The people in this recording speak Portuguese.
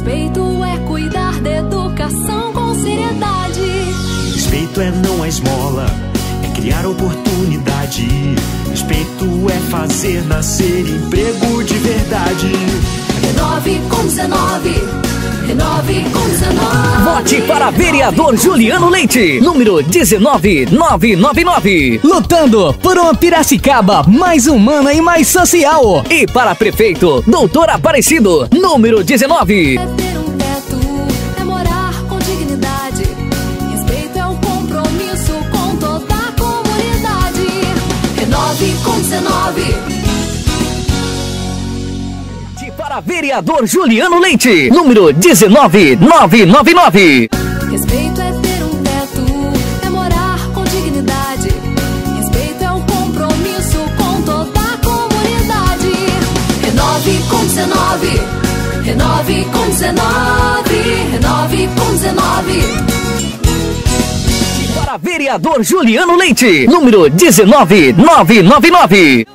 Respeito é cuidar da educação com seriedade. Respeito é não a esmola, é criar oportunidade. Respeito é fazer nascer emprego de verdade. Renove com 19. Renove com 19. Vote para vereador Juliano Leite, número 19999. Lutando por uma Piracicaba mais humana e mais social. E para prefeito, doutor Aparecido, número 19. É ter um teto, é morar com dignidade. Respeito é um compromisso com toda a comunidade. Renove com 19. Para vereador Juliano Leite, número 19999. Respeito é ter um teto, é morar com dignidade. Respeito é um compromisso com toda a comunidade. Renove com 19. Renove com 19. Renove com 19. Para vereador Juliano Leite, número 19999.